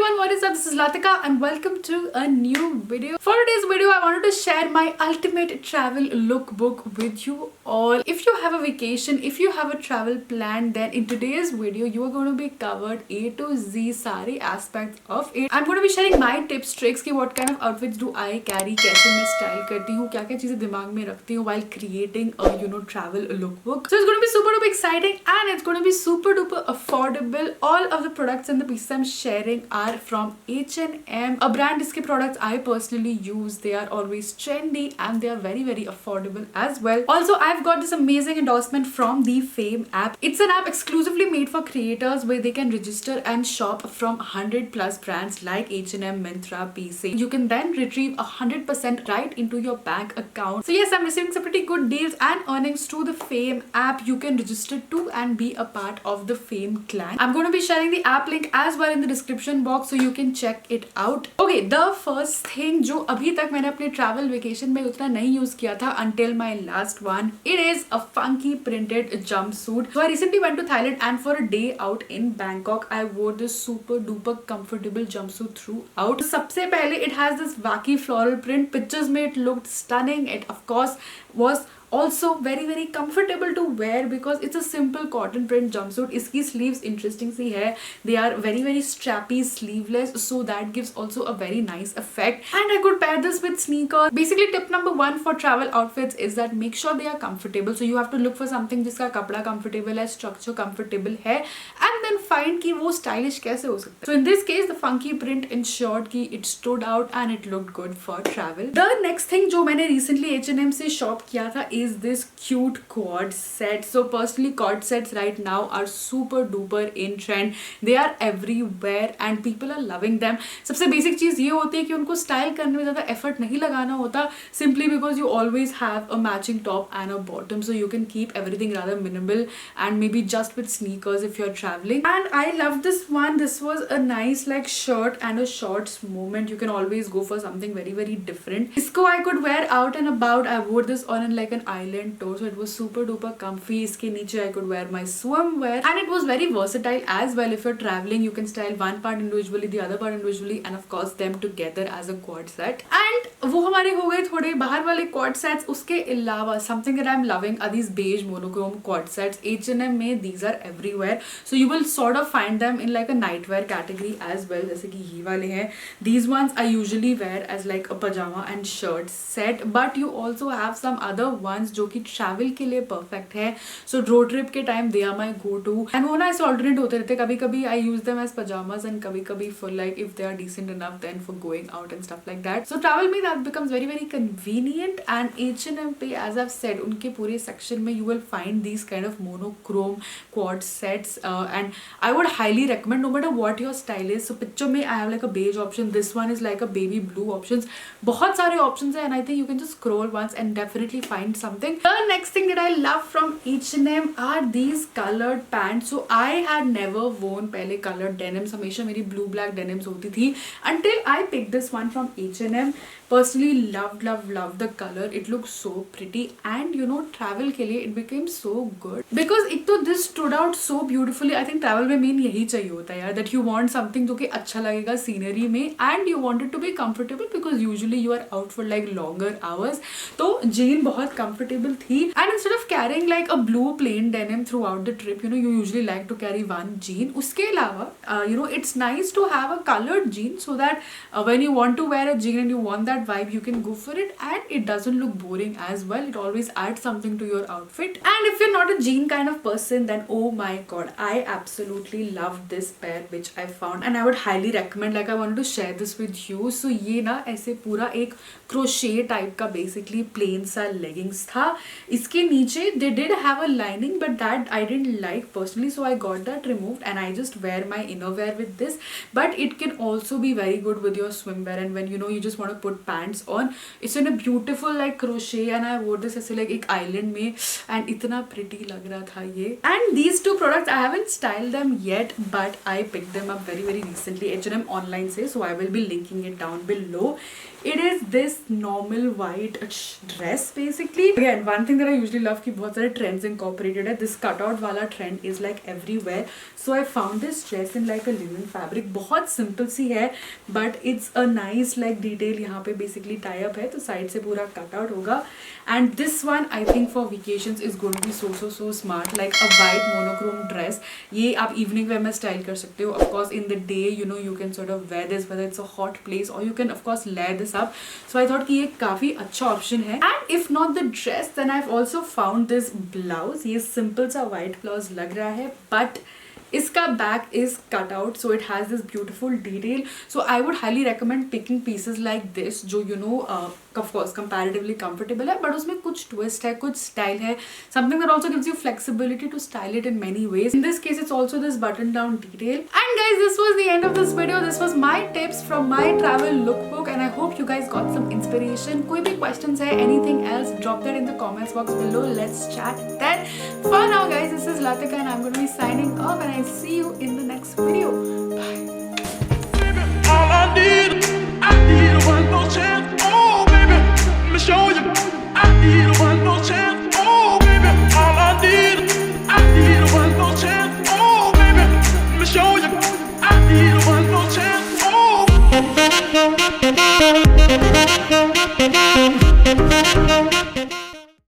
everyone, what is up? This is Latika and welcome to a new video. For today's video, I wanted to share my ultimate travel lookbook with you all. If you have a vacation, if you have a travel plan, then in today's video, you are going to be covered A to Z सारे aspects of it. I'm going to be sharing my tips, tricks कि what kind of outfits do I carry, कैसे मैं style करती हूँ, क्या-क्या चीजें दिमाग में रखती हूँ while creating a travel lookbook. So it's going to be super duper exciting and it's going to be super duper affordable. All of the products and the pieces I'm sharing are from H&M, a brand जिसके products I personally use. They are always trendy and they are very affordable as well. Also, I've got this amazing endorsement from the Fame app. It's an app exclusively made for creators where they can register and shop from 100 plus brands like H&M, Myntra, PC. You can then retrieve 100% right into your bank account. So yes, I'm receiving some pretty good deals and earnings through the Fame app. You can register to and be a part of the Fame clan. I'm going to be sharing the app link as well in the description box so you can check it out. Okay, the first thing जो अभी तक मैंने अपने travel vacation में उतना नहीं use किया था until my last one, it is a funky printed jumpsuit. So I recently went to Thailand and for a day out in Bangkok, I wore this super duper comfortable jumpsuit throughout. सबसे पहले it has this wacky floral print. Pictures में it looked stunning. It of course was also very comfortable to wear because it's a simple cotton print jumpsuit. इसकी sleeves interesting सी है. They are very strappy, sleeveless, so that gives also a very nice effect. And I could pair this with sneakers. Basically, tip number one for travel outfits is that make sure they are comfortable. So you have to look for something जिसका कपड़ा comfortable है, structure comfortable है, and then find कि वो stylish कैसे हो सकता है. So in this case, the funky print ensured कि it stood out and it looked good for travel. The next thing जो मैंने recently H&M से shop किया था is this cute quad set. So personally, quad sets right now are super duper in trend. They are everywhere and people are loving them. सबसे basic चीज ये होती है कि उनको style करने में ज़्यादा effort नहीं लगाना होता, simply because you always have a matching top and a bottom, so you can keep everything rather minimal and maybe just with sneakers if you're traveling. And I love this one. This was a nice like shirt and a shorts moment. You can always go for something very different. इसको I could wear out and about. I wore this on like an island tour, so it was super duper comfy. इसके नीचे I could wear my swimwear and it was very versatile as well. If you're traveling, you can style one part individually, the other part individually, and of course them together as a quad set. And वो हमारे हो गए थोड़े बाहर वाले quad sets. उसके अलावा something that I'm loving are these beige monochrome quad sets. H&M में these are everywhere, so you will sort of find them in like a nightwear category as well. जैसे कि ये वाले हैं. These ones I usually wear as like a pajama and shirt set, but you also have some other ones जो कि travel के लिए perfect है. So road trip के time they are my go-to. And वो ना ऐसे alternate होते रहते. कभी-कभी I use them as pajamas and कभी-कभी for like if they are decent enough then for going out and stuff like that. So travel में that becomes very convenient. And H&M पे as I've said उनके पूरे section में you will find these kind of monochrome quad sets and I would highly recommend no matter what your style is. So picture में I have like a beige option. This one is like a baby blue options. बहुत सारे options हैं and I think you can just scroll once and definitely find something. The next thing that I love from H&M are these colored pants. So I had never worn पहले colored denims. हमेशा मेरी blue black denims होती थी until I picked this one from H&M. Personally loved the color. It looks so pretty and you know travel के लिए it became so good because एक तो this stood out so beautifully. I think travel में main यही चाहिए होता है यार, that you want something जो कि अच्छा लगेगा scenery में and you want it to be comfortable because usually you are out for like longer hours. तो jean बहुत comfortable थी and instead of carrying like a blue plain denim throughout the trip, you know you usually like to carry one jean. उसके अलावा you know it's nice to have a colored jean so that when you want to wear a jean and you want that vibe, you can go for it and it doesn't look boring as well. It always adds something to your outfit. And if you're not a jean kind of person, then oh my god, I absolutely loved this pair which I found and I would highly recommend. Like I wanted to share this with you. So ये ना ऐसे पूरा एक crochet type का basically plain सा leggings था. इसके नीचे they did have a lining but that I didn't like personally, so I got that removed and I just wear my innerwear with this. But it can also be very good with your swimwear and when you know you just want to put pants on. It's in a beautiful like crochet and I wore this ऐसे like एक island में and इतना pretty लग रहा था ये. And these two products I haven't styled them yet but I picked them up very recently H&M online से, so I will be linking it down below. It is this normal white dress basically Again, one thing that I usually love कि बहुत सारे trends incorporated है. This cutout वाला trend is like everywhere. So I found this dress in like a linen fabric. बहुत simple सी है, but it's a nice like detail यहाँ पे basically tie up है, तो side से पूरा cutout होगा. And this one I think for vacations is going to be so smart. Like a white monochrome dress. ये आप evening wear में style कर सकते हो. Of course in the day you know you can sort of wear this whether it's a hot place, or you can of course layer this up. So I thought कि ये काफ़ी अच्छा option है. And if not the dress, then I've also found this blouse. ये simple सा white blouse लग रहा है, but इसका back is cut out, so it has this beautiful detail. So I would highly recommend picking pieces like this जो you know of course comparatively comfortable है, but उसमें कुछ twist है, कुछ style है, something that also gives you flexibility to style it in many ways. In this case it's also this button down detail. And guys, this was the end of this video. This was my tips from my travel lookbook, and I hope you guys got some inspiration. कोई भी questions है, anything else, drop that in the comments box below. Let's chat then. For now guys, this is Latika and I'm going to be signing off, and I'll see you in the next video. Bye. All I need one more chance. Oh baby, let me show you. I need one more chance. Oh baby, all I need one more chance. Oh baby, let me show you. I need one more chance. Oh.